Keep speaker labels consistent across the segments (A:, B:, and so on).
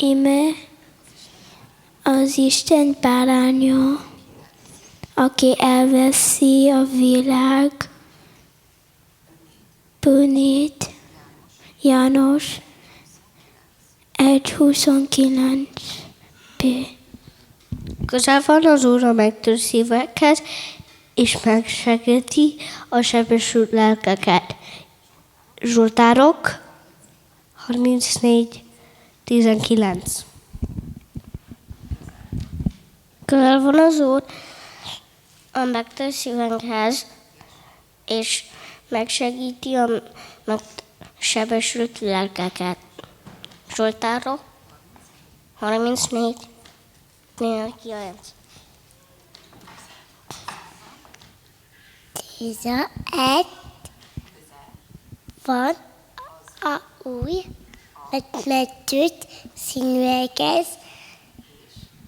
A: Íme az Isten báránya, aki elveszi a világ bűnét. János 1:29b.
B: Közel van az Úr a megtört szívekhez, és megsegíti a sebesült lelkeket. Zsoltárok 34:19. Közel van az Úr a megtört szívekhez, és megsegíti a sebesült lelkeket. Zsoltárok 34:9.
C: 11 van a új megtört színvekhez,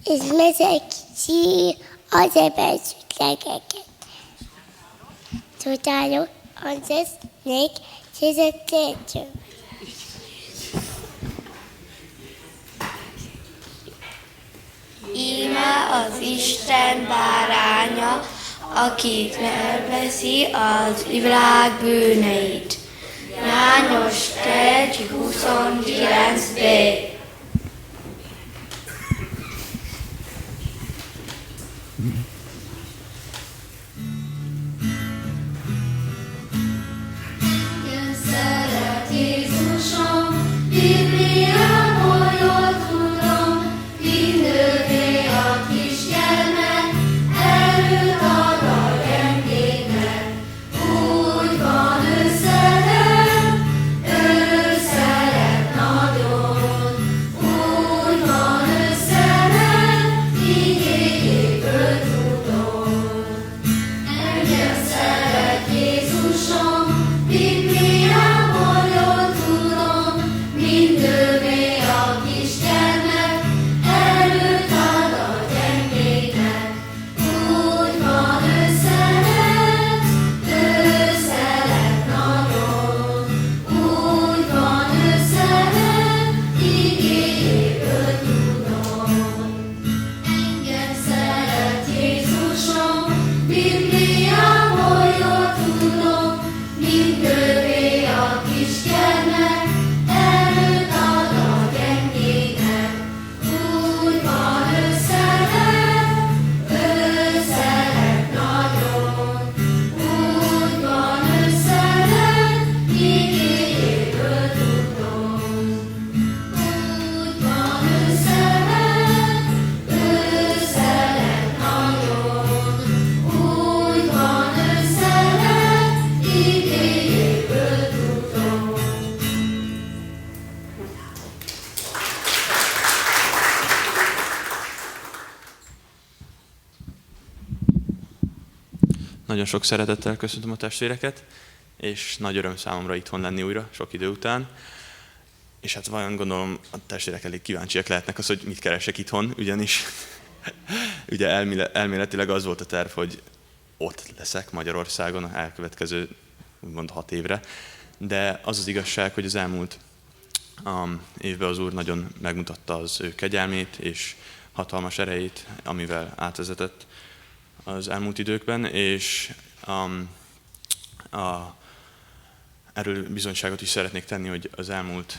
C: és megszegíti az sebesülteket. Zsoltárok 34:12.
D: Íme az Isten báránya, aki elveszi az világ bűneit. János 1:29b.
E: Szeret Jézusom, Bibliából jól tudom, mindörökké a kisgyermek erőt ad a gyengéknek. Úgy van ő szeret nagyon. Úgy van ő szeret, igényéből tudom. Engem szeret Jézusom, Bibliából jól tudom, mindörökké a kisgyermek erőt ad a gyengéknek. Úgy van ő szeret nagyon. Úgy van ő szeret, igényéből tudom. Engem szeret Jézusom, Bibliából jól tudom, mindörökké a kisgyermek erőt ad a gyengéknek. Úgy van ő szeret nagyon. Úgy van ő szeret, igényéből tudom. Úgy van ő szeret nagyon. Úgy van ő szeret, igényéből tudom.
F: Nagyon sok szeretettel köszöntöm a testvéreket, és nagy öröm számomra itthon lenni újra, sok idő után. És hát vajon gondolom a testvérek elég kíváncsiak lehetnek az, hogy mit keresek itthon, ugyanis ugye elméletileg az volt a terv, hogy ott leszek Magyarországon a elkövetkező úgymond 6 évre. De az az igazság, hogy az elmúlt évben az Úr nagyon megmutatta az ő kegyelmét és hatalmas erejét, amivel átvezetett az elmúlt időkben, és erről bizonyságot is szeretnék tenni, hogy az elmúlt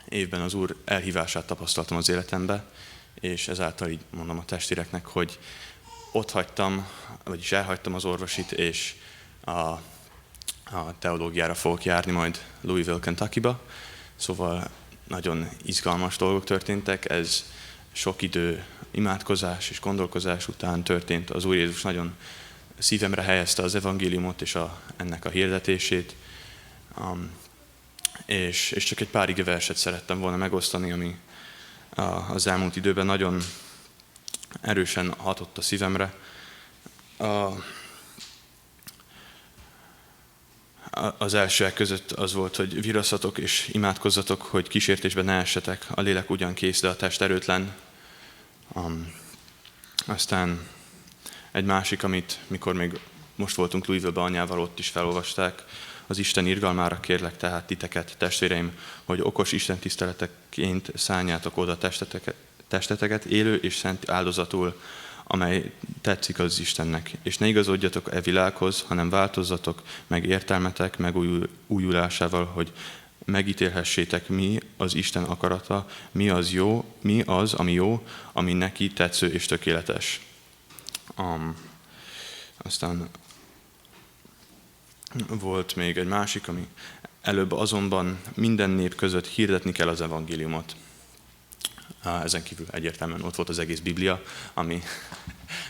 F: évben az Úr elhívását tapasztaltam az életembe, és ezáltal így mondom a testvéreknek, hogy ott hagytam, vagyis elhagytam az orvosit, és a teológiára fogok járni majd Louisville, Kentuckyba. Szóval nagyon izgalmas dolgok történtek, ez sok idő imádkozás és gondolkozás után történt. Az Úr Jézus nagyon szívemre helyezte az evangéliumot és ennek a hirdetését. És csak egy pár igeverset szerettem volna megosztani, ami az elmúlt időben nagyon erősen hatott a szívemre. Az elsőek között az volt, hogy viraszatok és imádkozzatok, hogy kísértésbe ne essetek, a lélek ugyan kész, de a test erőtlen. Aztán egy másik, amit mikor még most voltunk Louisville-be anyával, ott is felolvasták, az Isten irgalmára kérlek tehát titeket, testvéreim, hogy okos Isten tiszteleteként szálljátok oda testeteket élő és szent áldozatul, amely tetszik az Istennek. És ne igazodjatok e világhoz, hanem változzatok meg értelmetek megújulásával, hogy megítélhessétek, mi az Isten akarata, mi az, ami jó, ami neki tetsző és tökéletes. Aztán volt még egy másik, ami előbb azonban minden nép között hirdetni kell az evangéliumot. Ezen kívül egyértelműen ott volt az egész Biblia, ami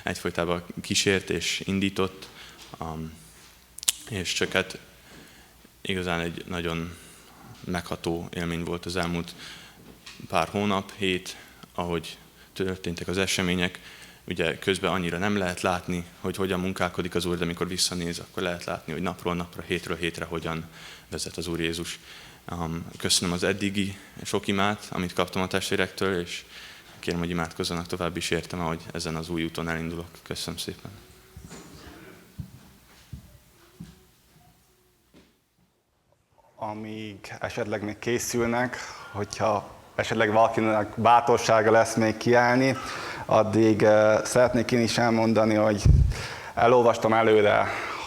F: egyfolytában kísért és indított, és csak hát igazán egy nagyon megható élmény volt az elmúlt pár hónap, hét, ahogy történtek az események. Ugye közben annyira nem lehet látni, hogy hogyan munkálkodik az Úr, de amikor visszanéz, akkor lehet látni, hogy napról napra, hétről hétre hogyan vezet az Úr Jézus. Köszönöm az eddigi sok imát, amit kaptam a testvérektől, és kérem, hogy imádkozzanak tovább is értem, ahogy ezen az új úton elindulok. Köszönöm szépen.
G: Amíg esetleg még készülnek, hogyha esetleg valakinek bátorsága lesz még kiállni, addig szeretnék én is elmondani, hogy elolvastam előre,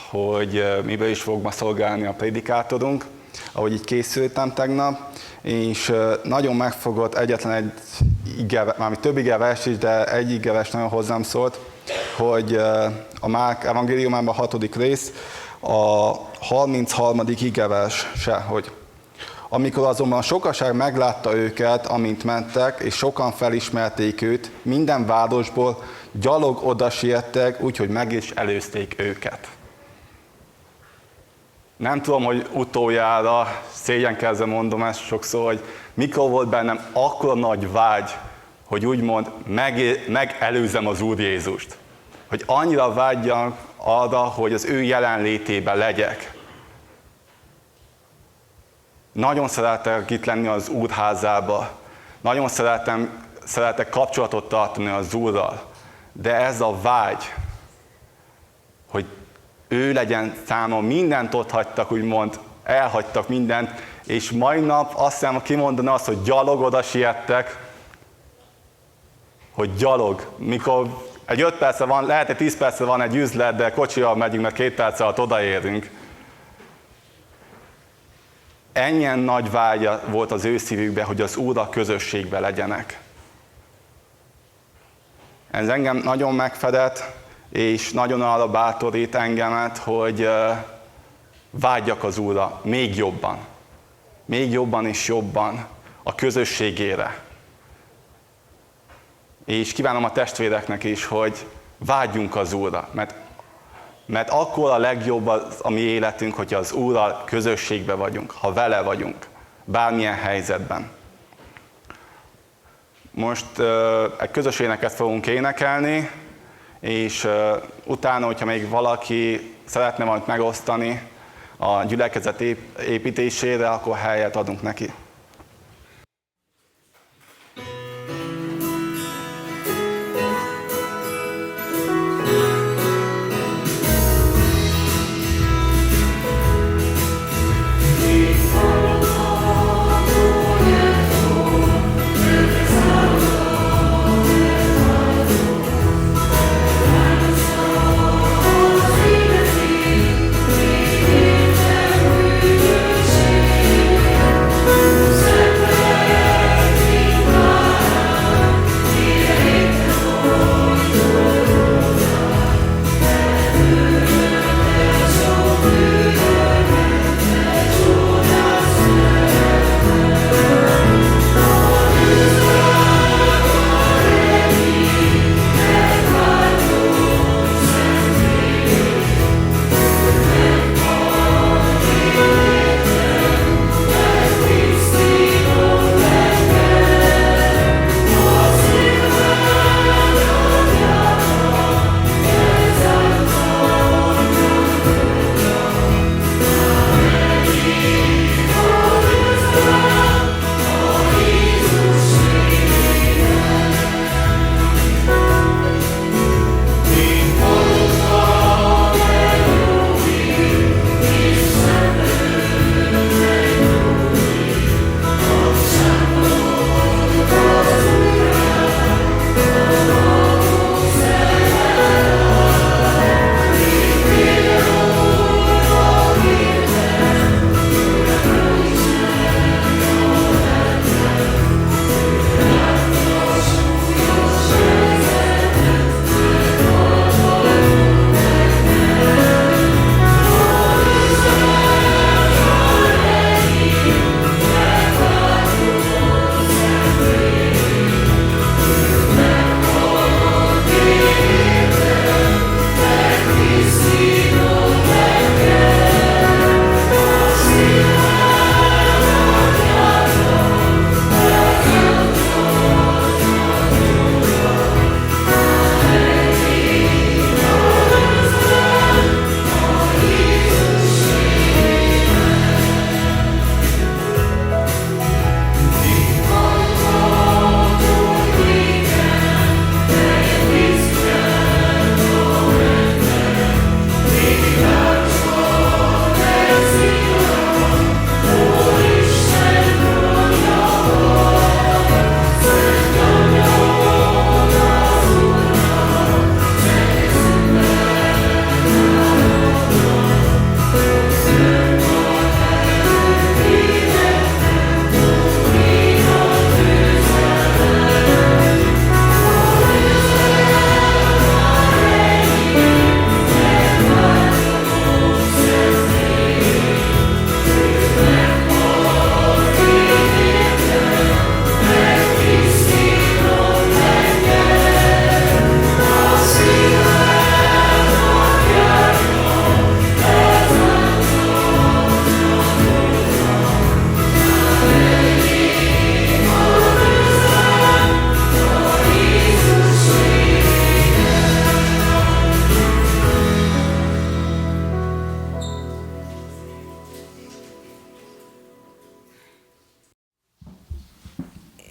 G: hogy miből is fog ma szolgálni a prédikátorunk, ahogy így készültem tegnap, és nagyon megfogott egyetlen egy mármint több igevers is, de egy igevers nagyon hozzám szólt, hogy a Márk evangéliumában 6. rész, a 33. igevers se, hogy amikor azonban a sokaság meglátta őket, amint mentek, és sokan felismerték őt, minden városból gyalog oda siettek, úgyhogy meg is előzték őket. Nem tudom, hogy utoljára, szégyenkezve mondom ezt sokszor, hogy mikor volt bennem akkora nagy vágy, hogy úgymond megelőzem az Úr Jézust. Hogy annyira vágyjak arra, hogy az ő jelenlétében legyek. Nagyon szeretek itt lenni az Úr házába. Nagyon szeretek kapcsolatot tartani az Úrral. De ez a vágy, hogy ő legyen számomra, mindent ott hagytak, úgymond, elhagytak mindent, és mai nap azt hiszem, kimondani azt, hogy gyalog oda siettek, hogy gyalog. Mikor egy 5 percre van, lehet, hogy 10 percre van egy üzlet, de kocsival megyünk, mert 2 perc alatt odaérünk. Ennyien nagy vágya volt az ő szívükben, hogy az Úrral közösségben legyenek. Ez engem nagyon megfedett, és nagyon arra bátorít engemet, hogy vágyjak az Úrra még jobban és jobban a közösségére. És kívánom a testvéreknek is, hogy vágyjunk az Úrra, mert akkor a legjobb a mi életünk, hogyha az Úrral közösségben vagyunk, ha vele vagyunk, bármilyen helyzetben. Most egy közös éneket fogunk énekelni, és utána, hogyha még valaki szeretne valamit megosztani a gyülekezet építésére, akkor helyet adunk neki.
E: We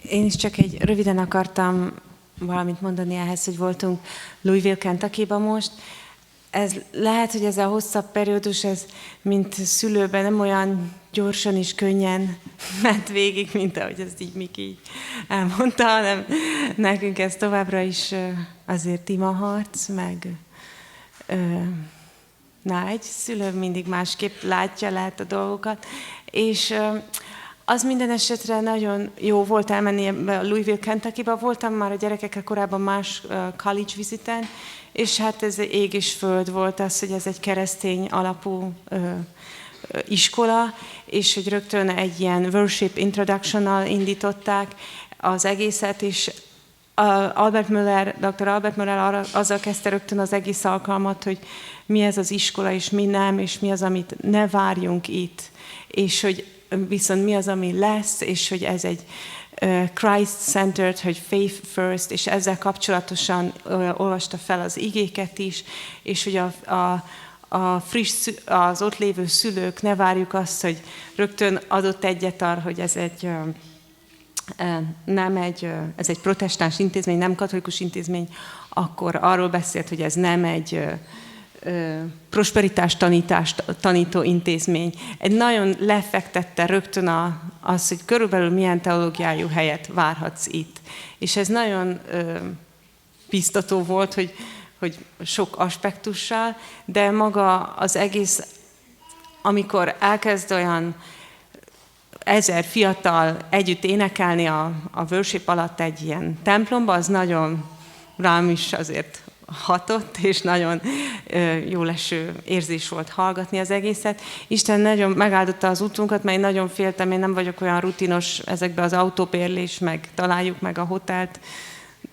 H: Én is csak röviden akartam valamit mondani ehhez, hogy voltunk Louisville, Kentuckyban most. Ez lehet, hogy ez a hosszabb periódus, ez mint szülőben nem olyan gyorsan és könnyen ment végig, mint ahogy ezt így Miki így elmondta, hanem nekünk ez továbbra is azért imaharc, meg egy szülő mindig másképp lát a dolgokat, és az minden esetre nagyon jó volt elmenni Louisville, Kentuckyba. Voltam már a gyerekekkel korábban más college visiten, és hát ez ég és föld volt az, hogy ez egy keresztény alapú iskola, és hogy rögtön egy ilyen worship introduction-nal indították az egészet, és Dr. Albert Müller azzal kezdte rögtön az egész alkalmat, hogy mi ez az iskola, és mi nem, és mi az, amit ne várjunk itt, és hogy viszont mi az, ami lesz, és hogy ez egy Christ-centered, hogy faith first, és ezzel kapcsolatosan olvasta fel az igéket is, és hogy az ott lévő szülők ne várjuk azt, hogy rögtön adott egyet arra, hogy ez egy ez egy protestáns intézmény, nem katolikus intézmény, akkor arról beszélt, hogy ez nem egy prosperitás tanítást tanító intézmény. Egy nagyon lefektette rögtön az, hogy körülbelül milyen teológiájú helyet várhatsz itt. És ez nagyon biztató volt, hogy sok aspektussal, de maga az egész, amikor elkezd olyan 1000 fiatal együtt énekelni a worship alatt egy ilyen templomba, az nagyon rám is azért hatott, és nagyon jó leső érzés volt hallgatni az egészet. Isten nagyon megáldotta az útunkat, mert én nagyon féltem, én nem vagyok olyan rutinos ezekbe az autóbérlés, meg találjuk meg a hotelt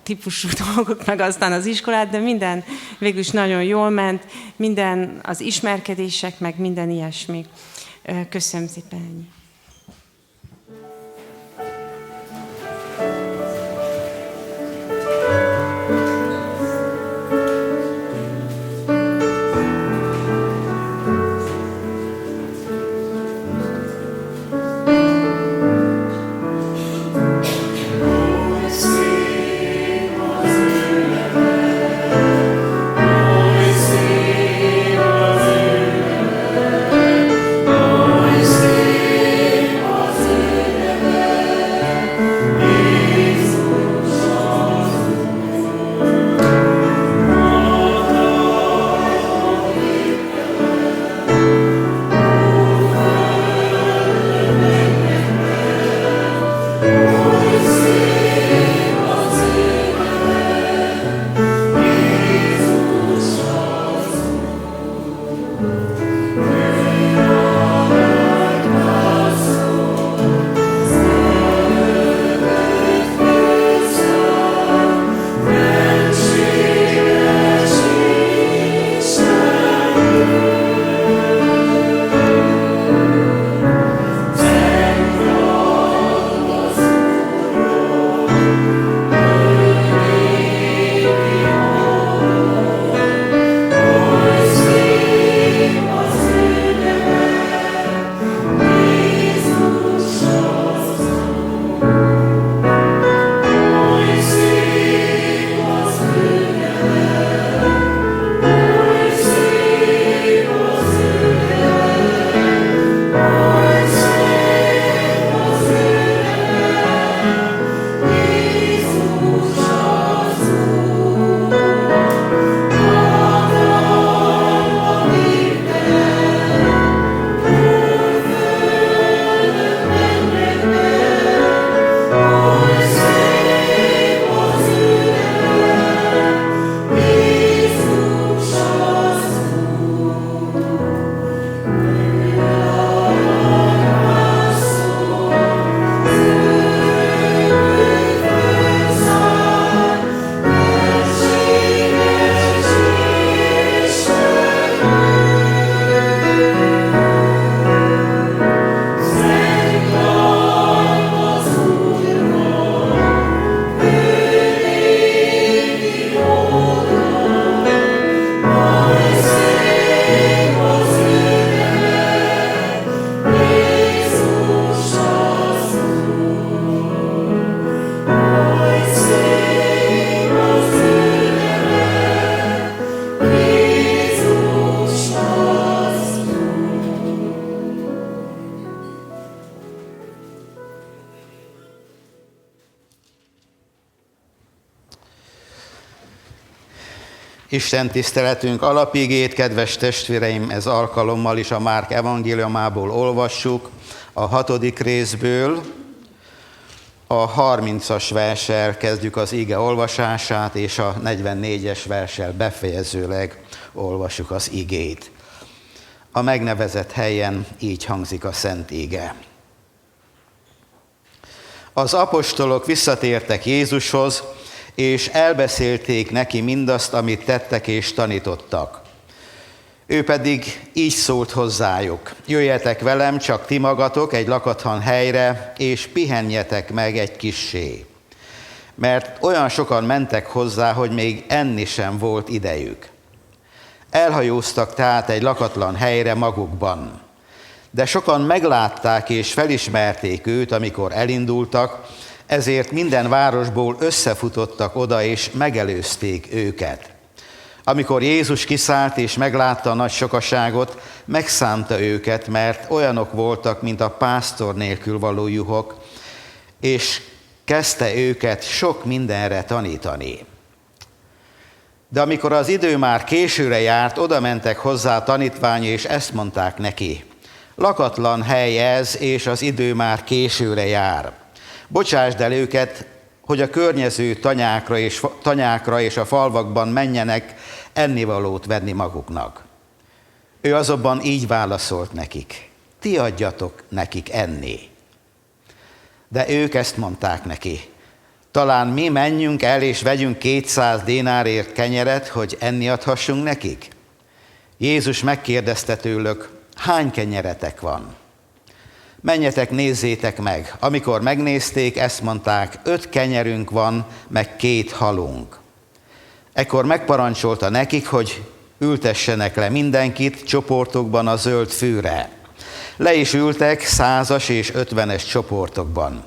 H: típusú dolgok, meg aztán az iskolát, de minden végül is nagyon jól ment, minden az ismerkedések, meg minden ilyesmi. Köszönöm szépen, ennyi.
I: Isten tiszteletünk alapigét, kedves testvéreim, ez alkalommal is a Márk evangéliumából olvassuk, a 6. részből, a 30-as verssel kezdjük az ige olvasását, és a 44-es verssel befejezőleg olvassuk az igét. A megnevezett helyen így hangzik a szent ige. Az apostolok visszatértek Jézushoz, és elbeszélték neki mindazt, amit tettek és tanítottak. Ő pedig így szólt hozzájuk: jöjjetek velem, csak ti magatok egy lakatlan helyre, és pihenjetek meg egy kissé. Mert olyan sokan mentek hozzá, hogy még enni sem volt idejük. Elhajóztak tehát egy lakatlan helyre magukban. De sokan meglátták és felismerték őt, amikor elindultak, ezért minden városból összefutottak oda, és megelőzték őket. Amikor Jézus kiszállt és meglátta a nagy sokaságot, megszánta őket, mert olyanok voltak, mint a pásztor nélkül való juhok, és kezdte őket sok mindenre tanítani. De amikor az idő már későre járt, oda mentek hozzá a tanítványai, és ezt mondták neki: lakatlan hely ez, és az idő már későre jár. Bocsásd el őket, hogy a környező tanyákra és a falvakban menjenek ennivalót venni maguknak. Ő azonban így válaszolt nekik: ti adjatok nekik enni. De ők ezt mondták neki: talán mi menjünk el és vegyünk 200 dénárért kenyeret, hogy enni adhassunk nekik? Jézus megkérdezte tőlük: hány kenyeretek van? Menjetek, nézzétek meg. Amikor megnézték, ezt mondták: 5 kenyerünk van, meg 2 halunk. Ekkor megparancsolta nekik, hogy ültessenek le mindenkit csoportokban a zöld fűre. Le is ültek 100-as és 50-es csoportokban.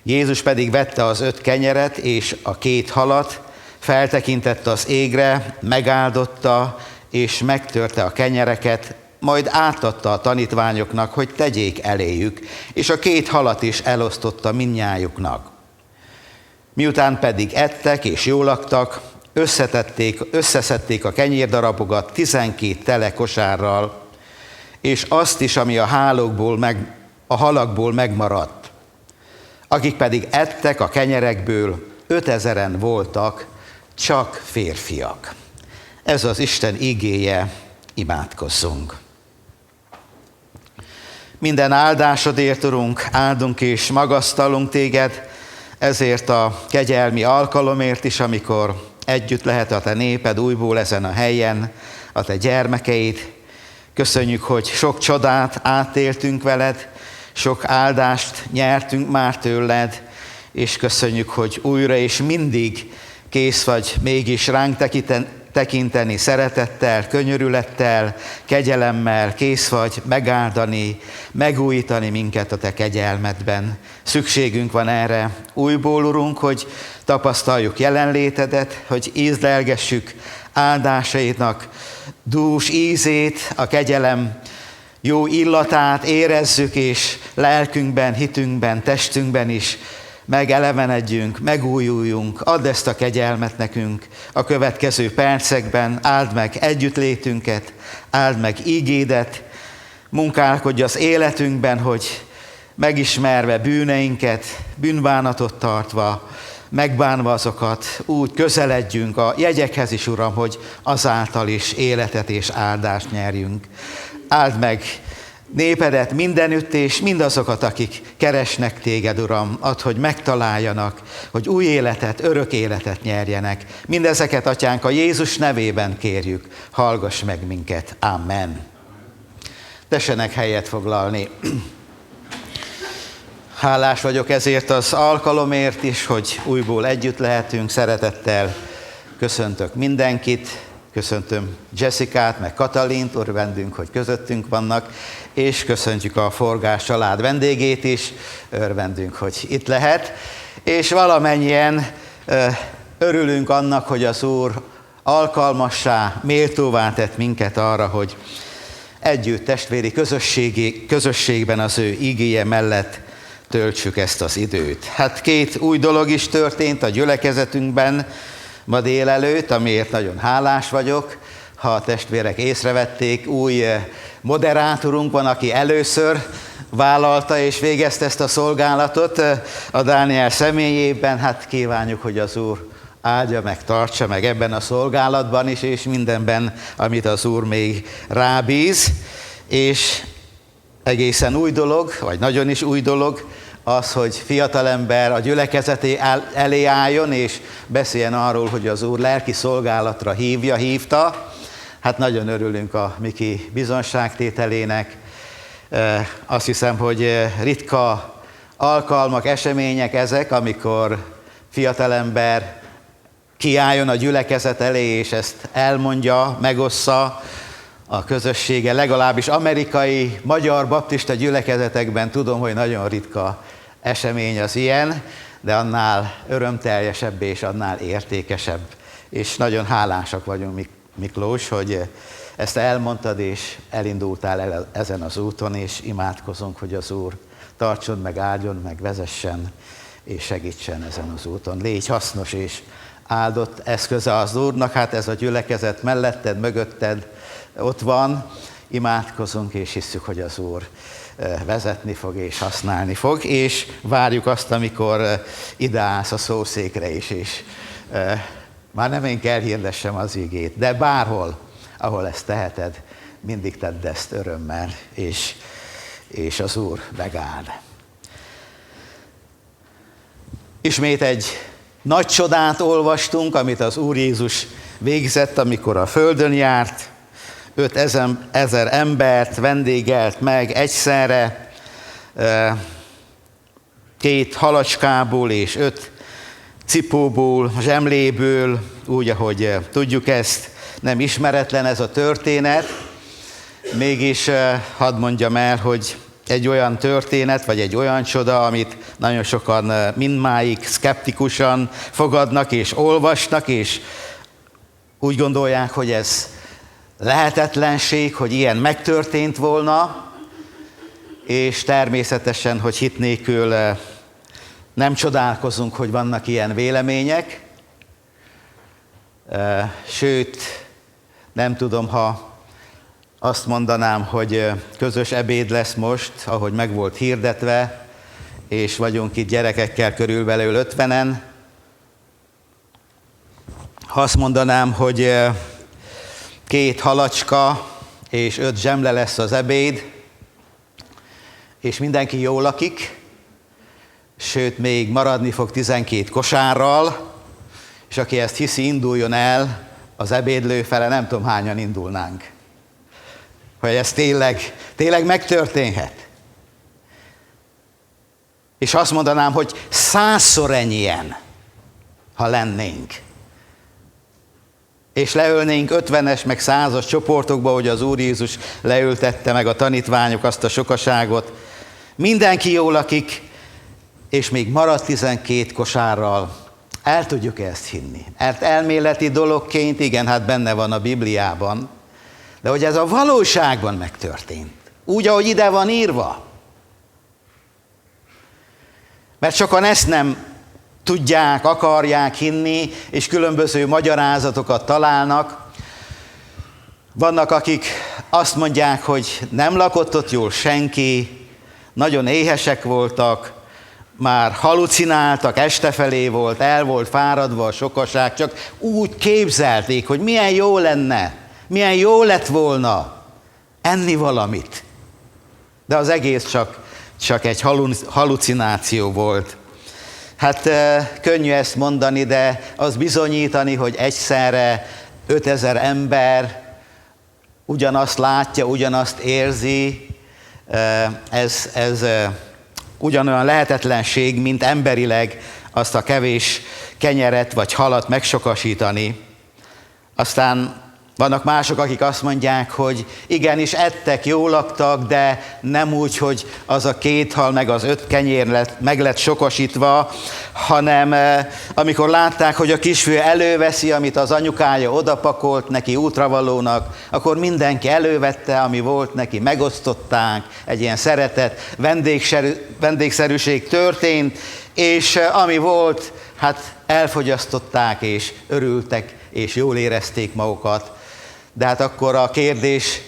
I: Jézus pedig vette az 5 kenyeret és a 2 halat, feltekintett az égre, megáldotta és megtörte a kenyereket, majd átadta a tanítványoknak, hogy tegyék eléjük, és a 2 halat is elosztotta mindnyájuknak. Miután pedig ettek és jól laktak, összeszedték a kenyérdarabokat 12 tele kosárral, és azt is, ami a halakból megmaradt. Akik pedig ettek a kenyerekből, 5000-en voltak, csak férfiak. Ez az Isten igéje, imádkozzunk. Minden áldásodért, Urunk, áldunk és magasztalunk téged, ezért a kegyelmi alkalomért is, amikor együtt lehet a te néped újból ezen a helyen, a te gyermekeid. Köszönjük, hogy sok csodát átéltünk veled, sok áldást nyertünk már tőled, és köszönjük, hogy újra és mindig kész vagy mégis ránk tekinteni szeretettel, könyörülettel, kegyelemmel, kész vagy megáldani, megújítani minket a te kegyelmedben. Szükségünk van erre újból, Urunk, hogy tapasztaljuk jelenlétedet, hogy ízlelgessük áldásaidnak dús ízét, a kegyelem jó illatát érezzük, és lelkünkben, hitünkben, testünkben is megelevenedjünk, megújuljunk. Add ezt a kegyelmet nekünk a következő percekben, áld meg együttlétünket, áld meg ígédet, munkálkodj az életünkben, hogy megismerve bűneinket, bűnbánatot tartva, megbánva azokat, úgy közeledjünk a jegyekhez is, Uram, hogy azáltal is életet és áldást nyerjünk. Áld meg népedet mindenütt, és mindazokat, akik keresnek téged, Uram, add, hogy megtaláljanak, hogy új életet, örök életet nyerjenek. Mindezeket, Atyánk, a Jézus nevében kérjük, hallgass meg minket. Amen. Tessenek helyet foglalni. Hálás vagyok ezért az alkalomért is, hogy újból együtt lehetünk. Szeretettel köszöntök mindenkit. Köszöntöm Jessicát, meg Katalint, örvendünk, hogy közöttünk vannak, és köszöntjük a Forgás család vendégét is, örvendünk, hogy itt lehet, és valamennyien örülünk annak, hogy az Úr alkalmassá, méltóvá tett minket arra, hogy együtt testvéri közösségben az ő igéje mellett töltsük ezt az időt. Hát 2 új dolog is történt a gyülekezetünkben. ma délelőtt, amiért nagyon hálás vagyok. Ha a testvérek észrevették, új moderátorunk van, aki először vállalta és végezte ezt a szolgálatot a Dániel személyében. Hát kívánjuk, hogy az Úr áldja meg, tartsa meg ebben a szolgálatban is, és mindenben, amit az Úr még rábíz. És egészen új dolog, vagy nagyon is új dolog az, hogy fiatalember a gyülekezeté elé álljon, és beszéljen arról, hogy az Úr lelki szolgálatra hívta. Hát nagyon örülünk a Miki bizonságtételének. Azt hiszem, hogy ritka alkalmak, események ezek, amikor fiatalember kiálljon a gyülekezet elé, és ezt elmondja, megossza a közössége. Legalábbis amerikai, magyar baptista gyülekezetekben tudom, hogy nagyon ritka esemény az ilyen, de annál örömteljesebb és annál értékesebb. És nagyon hálásak vagyunk, Miklós, hogy ezt elmondtad, és elindultál ezen az úton, és imádkozunk, hogy az Úr tartson meg, áldjon meg, vezessen és segítsen ezen az úton. Légy hasznos és áldott eszköze az Úrnak, hát ez a gyülekezet melletted, mögötted ott van. Imádkozunk, és hisszük, hogy az Úr vezetni fog és használni fog, és várjuk azt, amikor ide állsz a szószékre is, és már nem én kell hirdessem az igét, de bárhol, ahol ezt teheted, mindig tedd ezt örömmel, és az Úr megáld. Ismét egy nagy csodát olvastunk, amit az Úr Jézus végzett, amikor a földön járt. 5000 embert vendégelt meg egyszerre, 2 halacskából és 5 cipóból, zsemléből, úgy, ahogy tudjuk ezt, nem ismeretlen ez a történet. Mégis hadd mondjam el, hogy egy olyan történet, vagy egy olyan csoda, amit nagyon sokan mindmáig szkeptikusan fogadnak és olvasnak, és úgy gondolják, hogy ez lehetetlenség, hogy ilyen megtörtént volna, és természetesen, hogy hit nélkül nem csodálkozunk, hogy vannak ilyen vélemények. Sőt, nem tudom, ha azt mondanám, hogy közös ebéd lesz most, ahogy meg volt hirdetve, és vagyunk itt gyerekekkel körülbelül 50-en. Ha azt mondanám, hogy 2 halacska és 5 zsemle lesz az ebéd, és mindenki jól lakik, sőt, még maradni fog 12 kosárral, és aki ezt hiszi, induljon el az ebédlő fele, nem tudom, hányan indulnánk. Hogy ez tényleg megtörténhet. És azt mondanám, hogy 100-szor ennyien, ha lennénk. És leülnénk 50-es, meg 100-as csoportokba, hogy az Úr Jézus leültette meg a tanítványok azt a sokaságot. Mindenki jól lakik, és még marad 12 kosárral. El tudjuk ezt hinni. Mert elméleti dologként, igen, hát benne van a Bibliában, de hogy ez a valóságban megtörtént. Úgy, ahogy ide van írva. Mert sokan ezt nem tudják, akarják hinni, és különböző magyarázatokat találnak. Vannak, akik azt mondják, hogy nem lakott ott jól senki, nagyon éhesek voltak, már halucináltak, este felé volt, el volt fáradva a sokaság, csak úgy képzelték, hogy milyen jó lenne, milyen jó lett volna enni valamit. De az egész csak egy halucináció volt. Hát könnyű ezt mondani, de az bizonyítani, hogy egyszerre 5000 ember ugyanazt látja, ugyanazt érzi, ez ugyanolyan lehetetlenség, mint emberileg azt a kevés kenyeret vagy halat megsokasítani. Aztán vannak mások, akik azt mondják, hogy igenis ettek, jól laktak, de nem úgy, hogy az a 2 hal meg az 5 kenyér meg lett sokasítva, hanem amikor látták, hogy a kisfiú előveszi, amit az anyukája odapakolt neki útravalónak, akkor mindenki elővette, ami volt neki, megosztották, egy ilyen szeretet, vendégszerűség történt, és ami volt, hát elfogyasztották, és örültek, és jól érezték magukat. De hát akkor a kérdés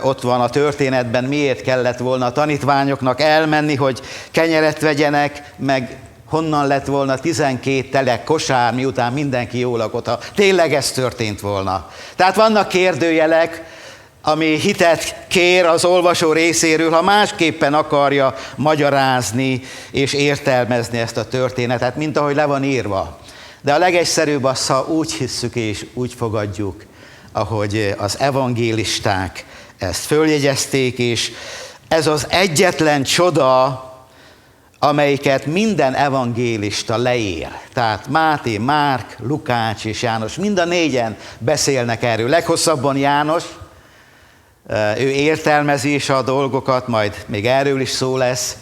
I: ott van a történetben, miért kellett volna a tanítványoknak elmenni, hogy kenyeret vegyenek, meg honnan lett volna 12 tele kosár, miután mindenki jól lakott, ha tényleg ez történt volna. Tehát vannak kérdőjelek, ami hitet kér az olvasó részéről, ha másképpen akarja magyarázni és értelmezni ezt a történetet, mint ahogy le van írva. De a legegyszerűbb az, ha úgy hisszük és úgy fogadjuk, ahogy az evangélisták ezt följegyezték, és ez az egyetlen csoda, amelyiket minden evangélista leír. Tehát Máté, Márk, Lukács és János, mind a négyen beszélnek erről. Leghosszabban János, ő értelmezi is a dolgokat, majd még erről is szó lesz.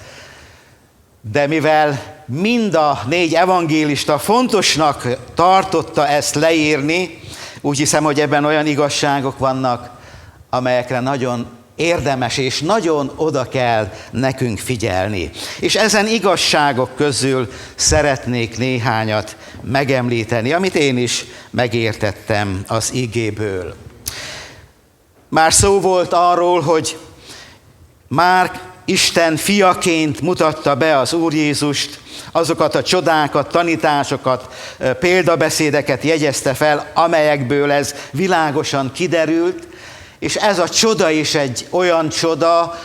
I: De mivel mind a 4 evangélista fontosnak tartotta ezt leírni, úgy hiszem, hogy ebben olyan igazságok vannak, amelyekre nagyon érdemes és nagyon oda kell nekünk figyelni. És ezen igazságok közül szeretnék néhányat megemlíteni, amit én is megértettem az igéből. Már szó volt arról, hogy Márk Isten fiaként mutatta be az Úr Jézust, azokat a csodákat, tanításokat, példabeszédeket jegyezte fel, amelyekből ez világosan kiderült, és ez a csoda is egy olyan csoda,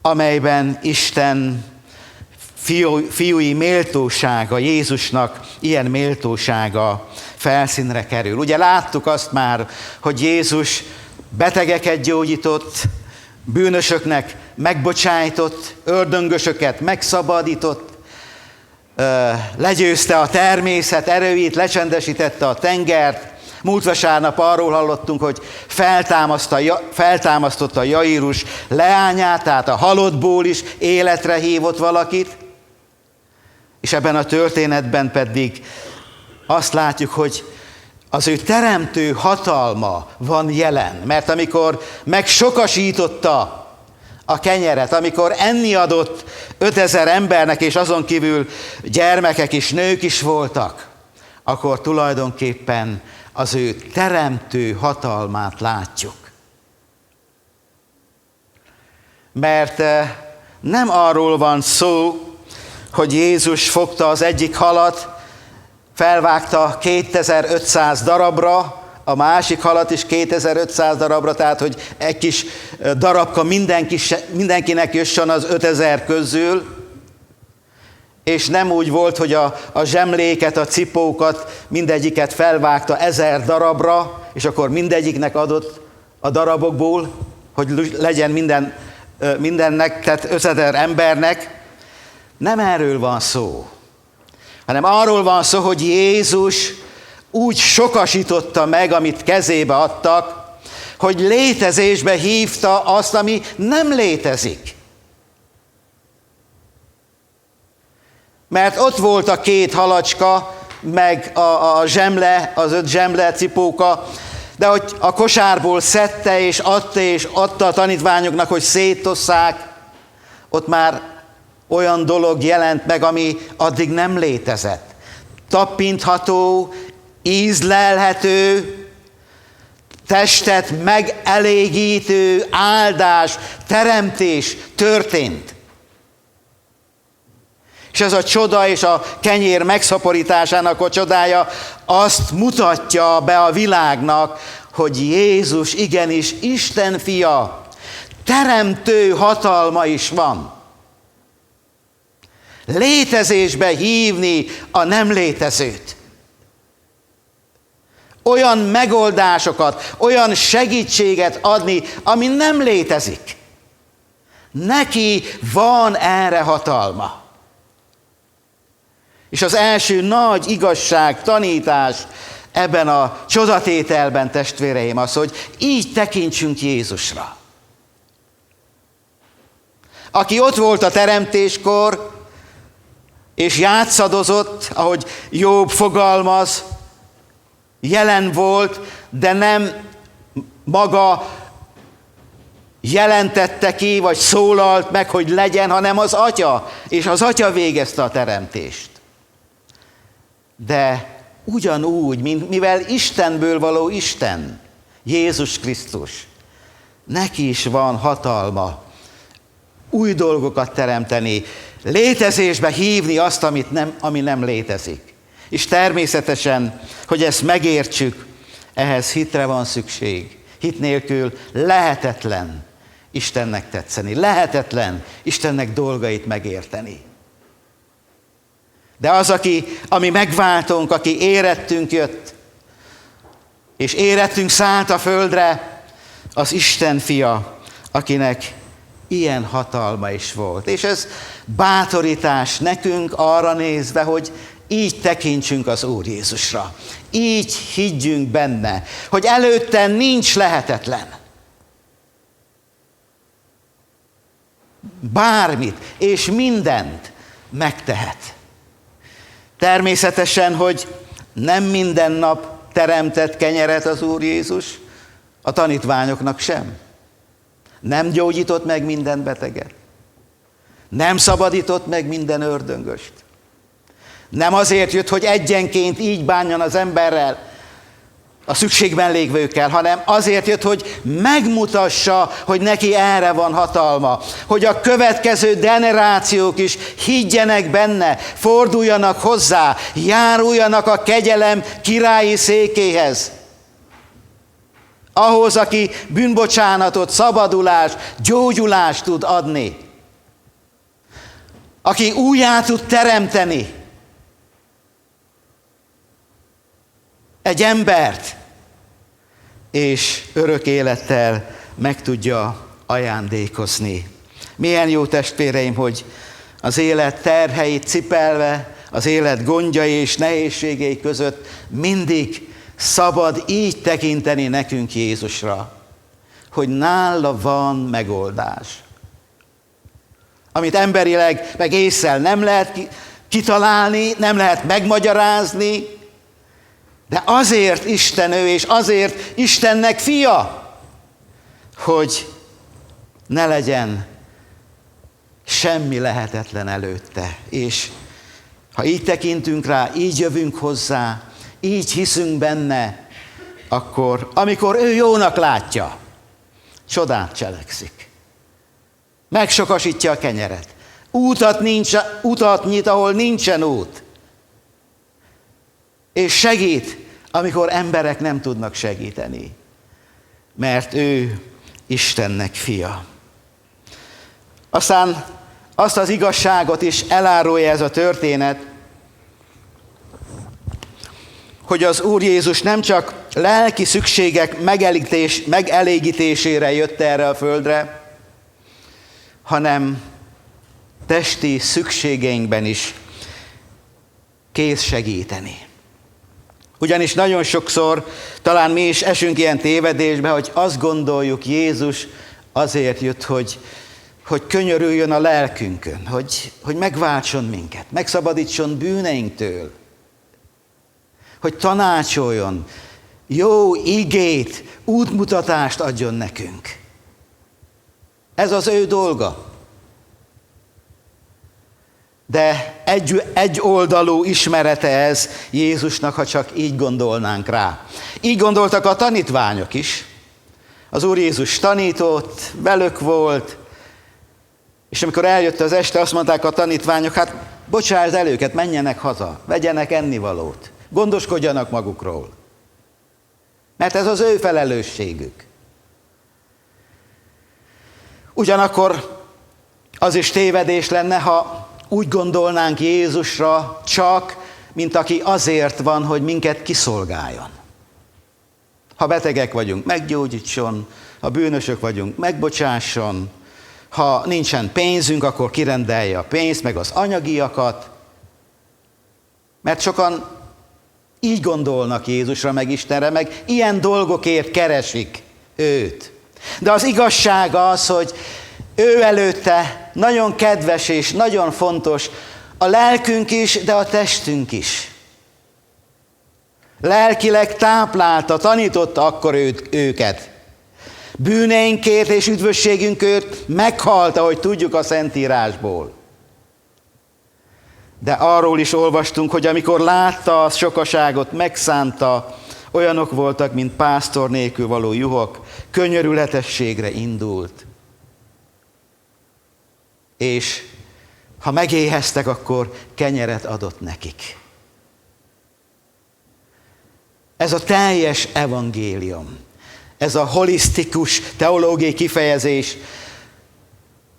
I: amelyben Isten fiúi méltósága, Jézusnak ilyen méltósága felszínre kerül. Ugye láttuk azt már, hogy Jézus betegeket gyógyított, bűnösöknek megbocsájtott, ördöngösöket megszabadított, legyőzte a természet erőit, lecsendesítette a tengert. Múlt vasárnap arról hallottunk, hogy feltámasztotta Jairus leányát, tehát a halottból is életre hívott valakit. És ebben a történetben pedig azt látjuk, hogy az ő teremtő hatalma van jelen. Mert amikor megsokasította a kenyeret, amikor enni adott 5000 embernek, és azon kívül gyermekek és nők is voltak, akkor tulajdonképpen az ő teremtő hatalmát látjuk. Mert nem arról van szó, hogy Jézus fogta az egyik halat, felvágta 2500 darabra, a másik halat is 2500 darabra, tehát hogy egy kis darabka mindenkinek jössön az 5000 közül, és nem úgy volt, hogy a zsemléket, a cipókat, mindegyiket felvágta 1000 darabra, és akkor mindegyiknek adott a darabokból, hogy legyen mindennek, tehát 5000 embernek. Nem erről van szó, hanem arról van szó, hogy Jézus úgy sokasította meg, amit kezébe adtak, hogy létezésbe hívta azt, ami nem létezik. Mert ott volt a 2 halacska, meg a zsemle, az 5 zsemle cipóka, de hogy a kosárból szedte és adta a tanítványoknak, hogy szétosszák, ott már olyan dolog jelent meg, ami addig nem létezett. Tappintható, ízlelhető, testet megelégítő áldás, teremtés történt. És ez a csoda és a kenyér megszaporításának a csodája azt mutatja be a világnak, hogy Jézus igenis Isten fia, teremtő hatalma is van. Létezésbe hívni a nem létezőt. Olyan megoldásokat, olyan segítséget adni, ami nem létezik. Neki van erre hatalma. És az első nagy igazság, tanítás ebben a csodatételben, testvéreim, az, hogy így tekintsünk Jézusra. Aki ott volt a teremtéskor, és játszadozott, ahogy Jobb fogalmaz, jelen volt, de nem maga jelentette ki, vagy szólalt meg, hogy legyen, hanem az Atya, és az Atya végezte a teremtést. De ugyanúgy, mivel Istenből való Isten, Jézus Krisztus, neki is van hatalma új dolgokat teremteni, létezésbe hívni azt, ami nem létezik. És természetesen, hogy ezt megértsük, ehhez hitre van szükség. Hit nélkül lehetetlen Istennek tetszeni, lehetetlen Istennek dolgait megérteni. De az, ami megváltunk, aki érettünk jött, és érettünk szállt a földre, az Isten fia, akinek ilyen hatalma is volt. És ez bátorítás nekünk arra nézve, hogy így tekintsünk az Úr Jézusra. Így higgyünk benne, hogy előtte nincs lehetetlen. Bármit és mindent megtehet. Természetesen, hogy nem minden nap teremtett kenyeret az Úr Jézus, a tanítványoknak sem. Nem gyógyított meg minden beteget. Nem szabadított meg minden ördöngöst. Nem azért jött, hogy egyenként így bánjon az emberrel, a szükségben lévőkkel, hanem azért jött, hogy megmutassa, hogy neki erre van hatalma. Hogy a következő generációk is higgyenek benne, forduljanak hozzá, járuljanak a kegyelem királyi székéhez. Ahhoz, aki bűnbocsánatot, szabadulást, gyógyulást tud adni. Aki újjá tud teremteni egy embert, és örök élettel meg tudja ajándékozni. Milyen jó testvéreim, hogy az élet terheit cipelve, az élet gondjai és nehézségei között mindig szabad így tekinteni nekünk Jézusra, hogy nála van megoldás. Amit emberileg meg ésszel nem lehet kitalálni, nem lehet megmagyarázni, de azért Isten ő, és azért Istennek fia, hogy ne legyen semmi lehetetlen előtte. És ha így tekintünk rá, így jövünk hozzá, így hiszünk benne, akkor amikor ő jónak látja, csodát cselekszik. Megsokasítja a kenyeret. Utat nyit, ahol nincsen út. És segít, amikor emberek nem tudnak segíteni. Mert ő Istennek fia. Aztán azt az igazságot is elárulja ez a történet, hogy az Úr Jézus nem csak lelki szükségek megelégítésére jött erre a földre, hanem testi szükségeinkben is kész segíteni. Ugyanis nagyon sokszor talán mi is esünk ilyen tévedésbe, hogy azt gondoljuk, Jézus azért jött, hogy könyörüljön a lelkünkön, hogy megváltson minket, megszabadítson bűneinktől, hogy tanácsoljon, jó igét, útmutatást adjon nekünk. Ez az ő dolga. De egyoldalú ismerete ez Jézusnak, ha csak így gondolnánk rá. Így gondoltak a tanítványok is. Az Úr Jézus tanított, velük volt, és amikor eljött az este, azt mondták a tanítványok, hát bocsásd el őket, menjenek haza, vegyenek ennivalót, gondoskodjanak magukról. Mert ez az ő felelősségük. Ugyanakkor az is tévedés lenne, ha úgy gondolnánk Jézusra csak, mint aki azért van, hogy minket kiszolgáljon. Ha betegek vagyunk, meggyógyítson, ha bűnösök vagyunk, megbocsásson, ha nincsen pénzünk, akkor kirendelje a pénzt, meg az anyagiakat. Mert sokan így gondolnak Jézusra, meg Istenre, meg ilyen dolgokért keresik őt. De az igazság az, hogy ő előtte nagyon kedves és nagyon fontos a lelkünk is, de a testünk is. Lelkileg táplálta, tanította akkor őket. Bűneinkért és üdvösségünkért meghalt, ahogy tudjuk a Szentírásból. De arról is olvastunk, hogy amikor látta a sokaságot, megszánta, olyanok voltak, mint pásztor nélkül való juhok, könyörületességre indult. És ha megéheztek, akkor kenyeret adott nekik. Ez a teljes evangélium, ez a holisztikus teológiai kifejezés,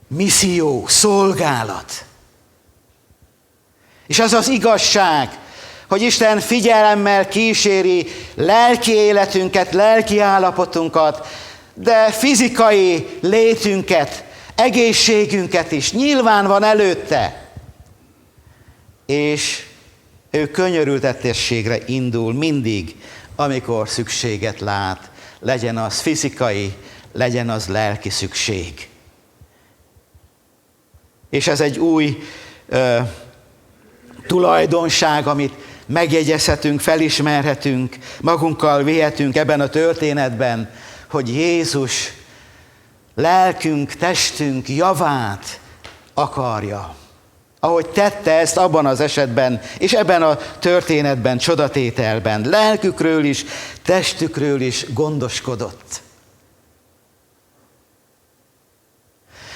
I: misszió, szolgálat. És az az igazság, hogy Isten figyelemmel kíséri lelki életünket, lelki állapotunkat, de fizikai létünket, egészségünket is nyilván van előtte. És ő könyörültetésségre indul mindig, amikor szükséget lát, legyen az fizikai, legyen az lelki szükség. És ez egy új tulajdonság, amit megjegyezhetünk, felismerhetünk, magunkkal vihetünk ebben a történetben, hogy Jézus lelkünk, testünk javát akarja. Ahogy tette ezt abban az esetben, és ebben a történetben, csodatételben, lelkükről is, testükről is gondoskodott.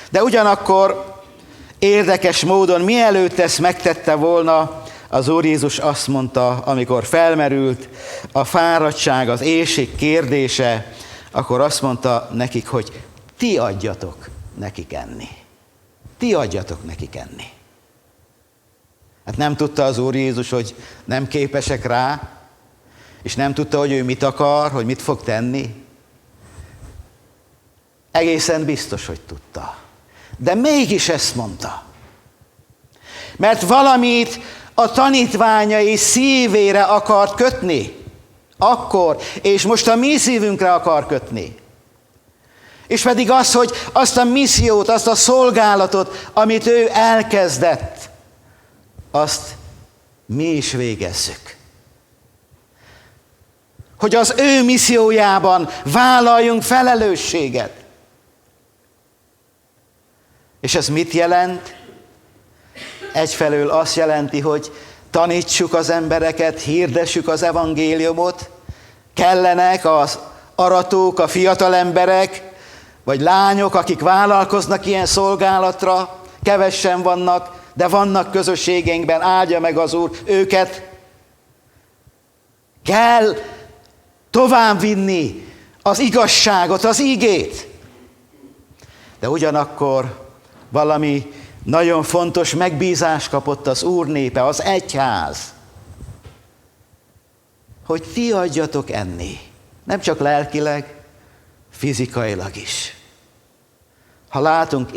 I: De ugyanakkor érdekes módon, mielőtt ezt megtette volna, az Úr Jézus azt mondta, amikor felmerült a fáradtság, az éhség kérdése, akkor azt mondta nekik, hogy ti adjatok nekik enni. Ti adjatok nekik enni. Hát nem tudta az Úr Jézus, hogy nem képesek rá, és nem tudta, hogy ő mit akar, hogy mit fog tenni. Egészen biztos, hogy tudta. De mégis ezt mondta. Mert valamit a tanítványai szívére akart kötni. Akkor, és most a mi szívünkre akar kötni. És pedig az, hogy azt a missziót, azt a szolgálatot, amit ő elkezdett, azt mi is végezzük. Hogy az ő missziójában vállaljunk felelősséget. És ez mit jelent? Egyfelől azt jelenti, hogy tanítsuk az embereket, hirdessük az evangéliumot, kellenek az aratók, a fiatal emberek, vagy lányok, akik vállalkoznak ilyen szolgálatra, kevessen vannak, de vannak közösségeinkben, áldja meg az Úr őket. Kell továbbvinni az igazságot, az igét. De ugyanakkor valami nagyon fontos megbízást kapott az Úr népe, az egyház, hogy ti adjatok enni. Nem csak lelkileg, fizikailag is. Ha látunk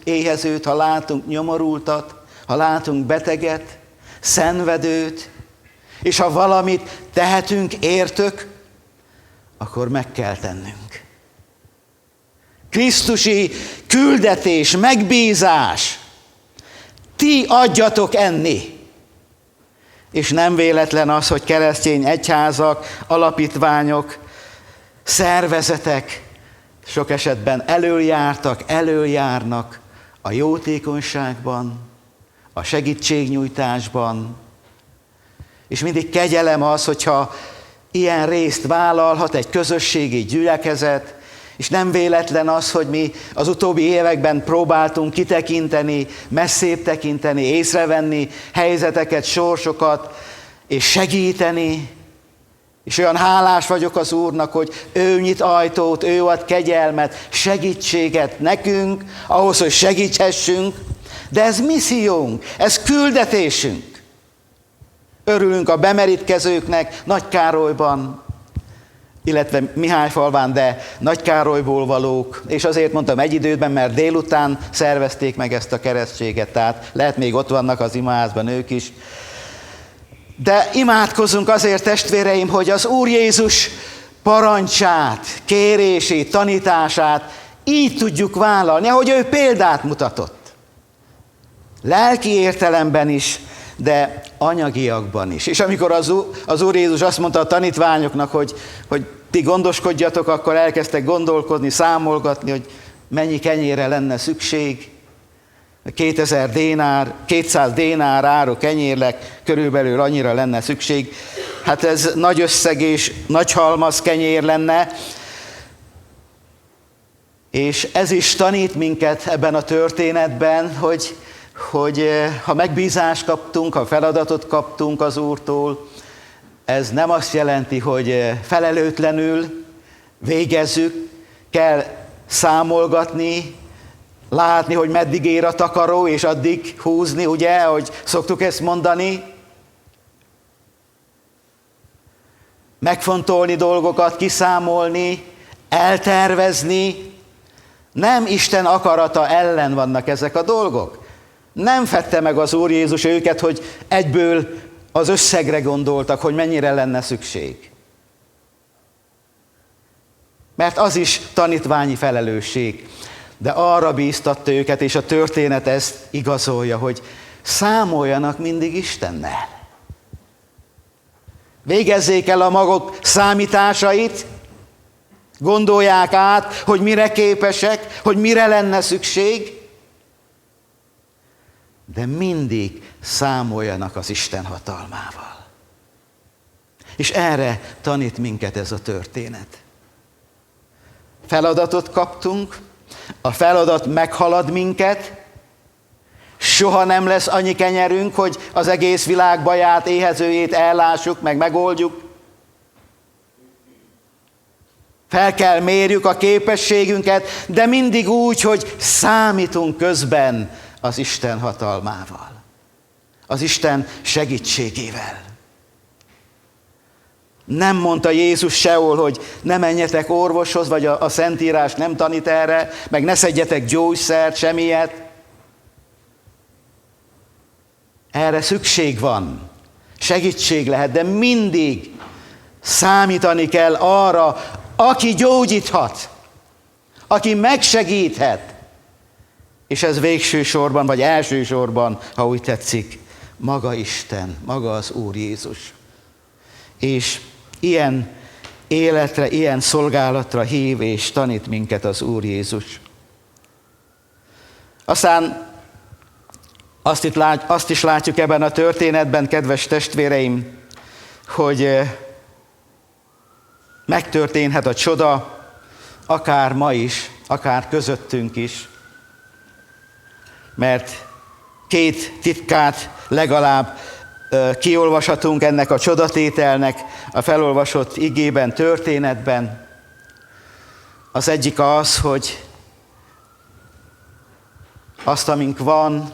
I: éhezőt, ha látunk nyomorultat, ha látunk beteget, szenvedőt, és ha valamit tehetünk értük, akkor meg kell tennünk. Krisztusi küldetés, megbízás. Ti adjatok enni. És nem véletlen az, hogy keresztény egyházak, alapítványok, szervezetek sok esetben előjárnak a jótékonyságban, a segítségnyújtásban. És mindig kegyelem az, hogyha ilyen részt vállalhat egy közösségi gyülekezet, és nem véletlen az, hogy mi az utóbbi években próbáltunk kitekinteni, messzébb tekinteni, észrevenni helyzeteket, sorsokat, és segíteni. És olyan hálás vagyok az Úrnak, hogy ő nyit ajtót, ő ad kegyelmet, segítséget nekünk, ahhoz, hogy segíthessünk. De ez missziónk, ez küldetésünk. Örülünk a bemerítkezőknek Nagykárolyban, illetve Mihályfalván, de Nagykárolyból valók, és azért mondtam egy időben, mert délután szervezték meg ezt a keresztséget, tehát lehet még ott vannak az imaházban ők is. De imádkozzunk azért, testvéreim, hogy az Úr Jézus parancsát, kérését, tanítását így tudjuk vállalni, ahogy ő példát mutatott. Lelki értelemben is, de anyagiakban is. És amikor az Úr Jézus azt mondta a tanítványoknak, hogy ti gondoskodjatok, akkor elkezdtek gondolkodni, számolgatni, hogy mennyi kenyérre lenne szükség. 200 dénár áru kenyérlek, körülbelül annyira lenne szükség. Hát ez nagy összeg és nagy halmaz kenyér lenne. És ez is tanít minket ebben a történetben, hogy ha megbízást kaptunk, ha feladatot kaptunk az Úrtól, ez nem azt jelenti, hogy felelőtlenül végezzük, kell számolgatni, látni, hogy meddig ér a takaró, és addig húzni, ugye, hogy szoktuk ezt mondani. Megfontolni dolgokat, kiszámolni, eltervezni. Nem Isten akarata ellen vannak ezek a dolgok. Nem fedte meg az Úr Jézus őket, hogy egyből az összegre gondoltak, hogy mennyire lenne szükség. Mert az is tanítványi felelősség. De arra bíztatta őket, és a történet ezt igazolja, hogy számoljanak mindig Istennel. Végezzék el a maguk számításait, gondolják át, hogy mire képesek, hogy mire lenne szükség, de mindig számoljanak az Isten hatalmával. És erre tanít minket ez a történet. Feladatot kaptunk, a feladat meghalad minket, soha nem lesz annyi kenyerünk, hogy az egész világ baját, éhezőjét ellássuk, meg megoldjuk. Fel kell mérjük a képességünket, de mindig úgy, hogy számítunk közben az Isten hatalmával, az Isten segítségével. Nem mondta Jézus sehol, hogy ne menjetek orvoshoz, vagy a Szentírás nem tanít erre, meg ne szedjetek gyógyszert, semmilyet. Erre szükség van, segítség lehet, de mindig számítani kell arra, aki gyógyíthat, aki megsegíthet. És ez végső sorban, vagy első sorban, ha úgy tetszik, maga Isten, maga az Úr Jézus. És ilyen életre, ilyen szolgálatra hív és tanít minket az Úr Jézus. Aztán azt is látjuk ebben a történetben, kedves testvéreim, hogy megtörténhet a csoda, akár ma is, akár közöttünk is, mert 2 titkát legalább kiolvashatunk ennek a csodatételnek a felolvasott igében, történetben. Az egyik az, hogy azt, amink van,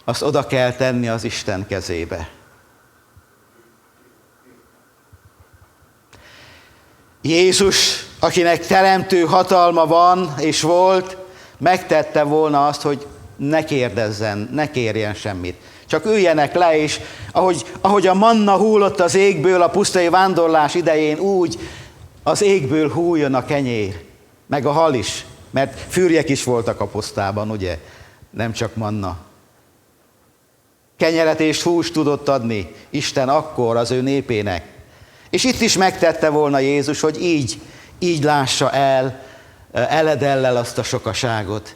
I: azt oda kell tenni az Isten kezébe. Jézus, akinek teremtő hatalma van és volt, megtette volna azt, hogy ne kérdezzen, ne kérjen semmit. Csak üljenek le, és ahogy a manna hullott az égből a pusztai vándorlás idején, úgy az égből hújjon a kenyér, meg a hal is, mert fűrjek is voltak a pusztában, ugye? Nem csak manna. Kenyeret és húst tudott adni Isten akkor az ő népének. És itt is megtette volna Jézus, hogy így lássa el eledellel azt a sokaságot.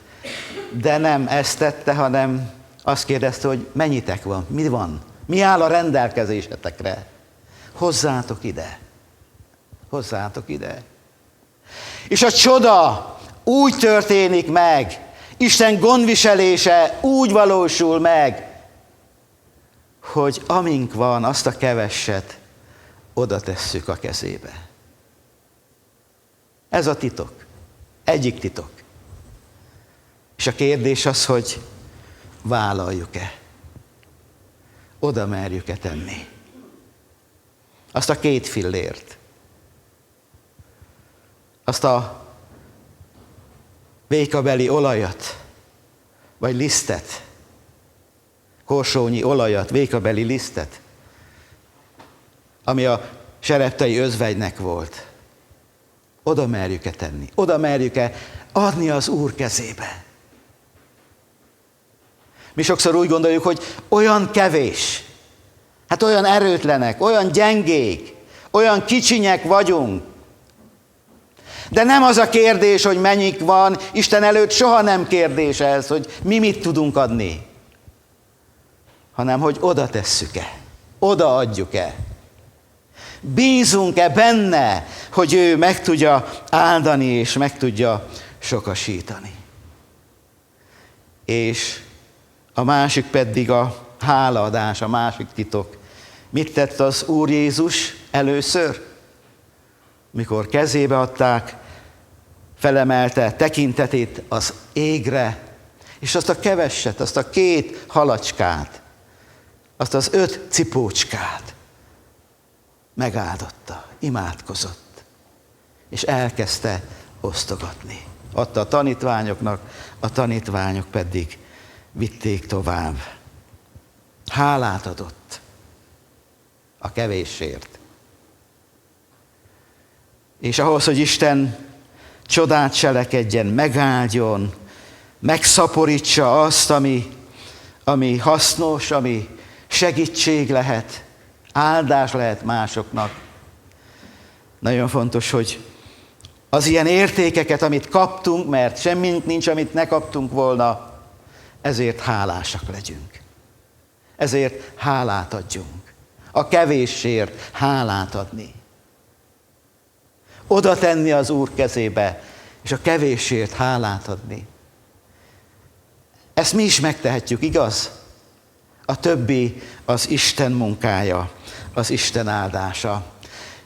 I: De nem ezt tette, hanem azt kérdezte, hogy mennyitek van, mi van, mi áll a rendelkezésetekre. Hozzátok ide. Hozzátok ide. És a csoda úgy történik meg, Isten gondviselése úgy valósul meg, hogy amink van, azt a keveset oda tesszük a kezébe. Ez a titok. Egyik titok. És a kérdés az, hogy vállaljuk-e? Oda merjük-e tenni? Azt a 2 fillért. Azt a békabeli olajat, vagy lisztet, korsónyi olajat, vékabeli lisztet, ami a sereptai özvegynek volt. Oda merjük-e tenni? Oda merjük-e adni az Úr kezébe? Mi sokszor úgy gondoljuk, hogy olyan kevés, hát olyan erőtlenek, olyan gyengék, olyan kicsinyek vagyunk. De nem az a kérdés, hogy mennyik van, Isten előtt soha nem kérdés ez, hogy mi mit tudunk adni, hanem hogy oda tesszük-e, odaadjuk-e. Bízunk-e benne, hogy ő meg tudja áldani és meg tudja sokasítani. És a másik pedig a hálaadás, a másik titok. Mit tett az Úr Jézus először? Mikor kezébe adták, felemelte tekintetét az égre, és azt a keveset, azt a 2 halacskát, azt az 5 cipócskát megáldotta, imádkozott, és elkezdte osztogatni. Adta a tanítványoknak, a tanítványok pedig vitték tovább. Hálát adott a kevésért. És ahhoz, hogy Isten csodát cselekedjen, megáldjon, megszaporítsa azt, ami hasznos, ami segítség lehet, áldás lehet másoknak. Nagyon fontos, hogy az ilyen értékeket, amit kaptunk, mert semmink nincs, amit ne kaptunk volna, ezért hálásak legyünk. Ezért hálát adjunk. A kevésért hálát adni. Oda tenni az Úr kezébe, és a kevésért hálát adni. Ezt mi is megtehetjük, igaz? A többi az Isten munkája, az Isten áldása.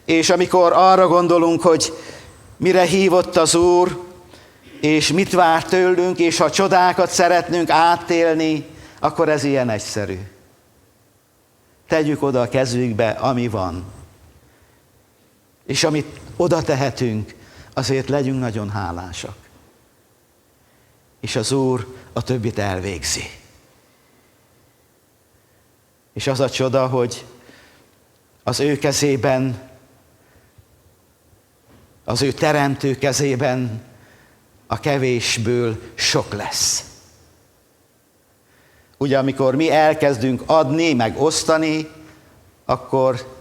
I: És amikor arra gondolunk, hogy mire hívott az Úr, és mit vár tőlünk, és ha csodákat szeretnünk átélni, akkor ez ilyen egyszerű. Tegyük oda a kezükbe, ami van. És amit oda tehetünk, azért legyünk nagyon hálásak. És az Úr a többit elvégzi. És az a csoda, hogy az ő kezében, az ő teremtő kezében a kevésből sok lesz. Ugye, amikor mi elkezdünk adni, meg osztani, akkor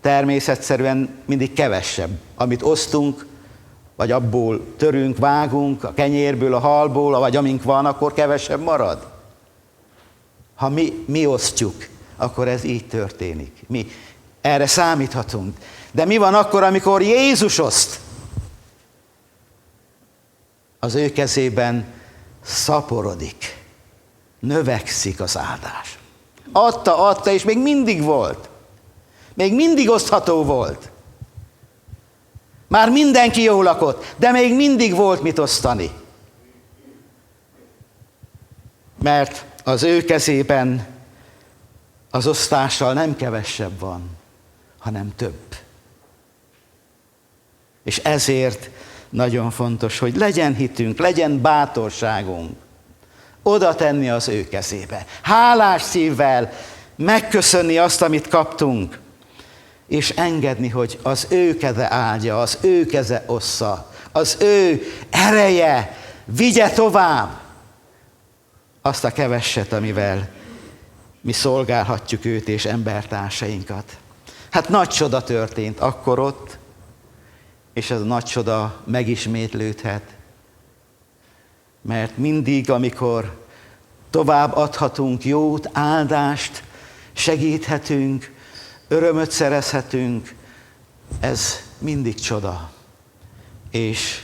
I: természetszerűen mindig kevesebb. Amit osztunk, vagy abból törünk, vágunk, a kenyérből, a halból, vagy amink van, akkor kevesebb marad. Ha mi osztjuk, akkor ez így történik. Mi erre számíthatunk. De mi van akkor, amikor Jézus oszt? Az ő kezében szaporodik, növekszik az áldás. Adta, és még mindig volt. Még mindig osztható volt. Már mindenki jól lakott, de még mindig volt mit osztani. Mert az ő kezében az osztással nem kevesebb van, hanem több. És ezért nagyon fontos, hogy legyen hitünk, legyen bátorságunk oda tenni az ő kezébe. Hálás szívvel megköszönni azt, amit kaptunk, és engedni, hogy az ő keze áldja, az ő keze ossza, az ő ereje vigye tovább azt a keveset, amivel mi szolgálhatjuk őt és embertársainkat. Hát nagy csoda történt akkor ott, és ez a nagy csoda megismétlődhet. Mert mindig, amikor tovább adhatunk jót, áldást, segíthetünk, örömöt szerezhetünk, ez mindig csoda. És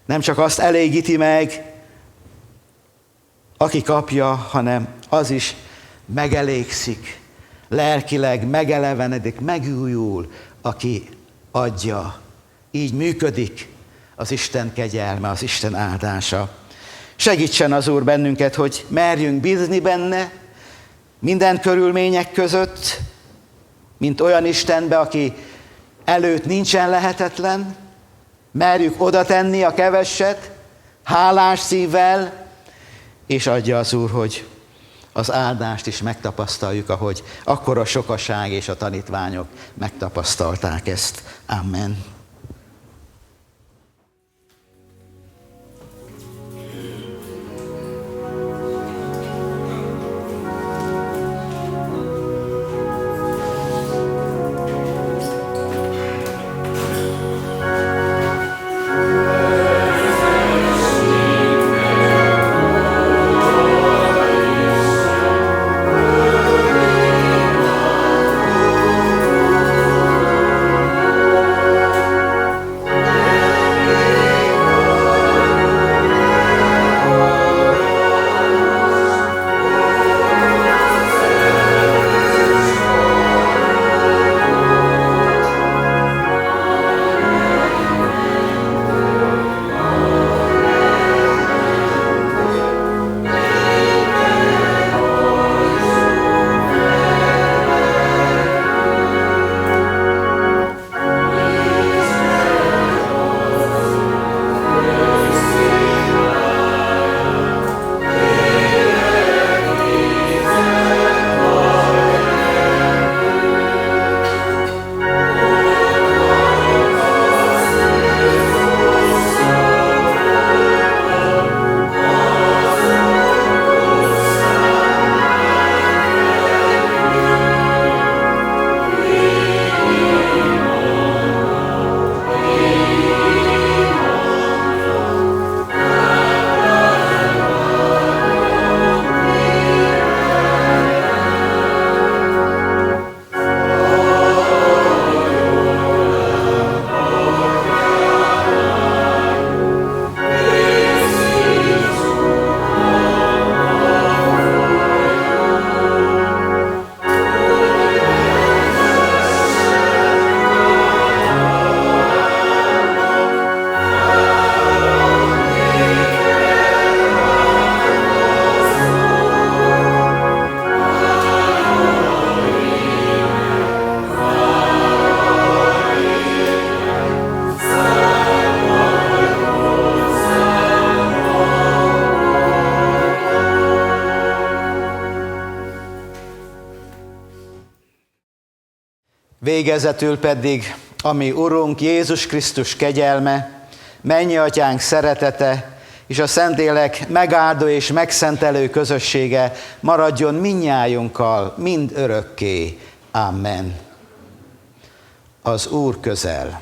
I: nem csak azt elégíti meg, aki kapja, hanem az is megelégszik, lelkileg megelevenedik, megújul, aki adja. Így működik az Isten kegyelme, az Isten áldása. Segítsen az Úr bennünket, hogy merjünk bízni benne minden körülmények között, mint olyan Istenbe, aki előtt nincsen lehetetlen, merjük oda tenni a keveset, hálás szívvel, és adja az Úr, hogy az áldást is megtapasztaljuk, ahogy akkor a sokaság és a tanítványok megtapasztalták ezt. Amen. Végezetül pedig, ami Urunk Jézus Krisztus kegyelme, mennyi Atyánk szeretete, és a Szentlélek megáldó és megszentelő közössége maradjon mindnyájunkkal mind örökké. Amen. Az Úr közel.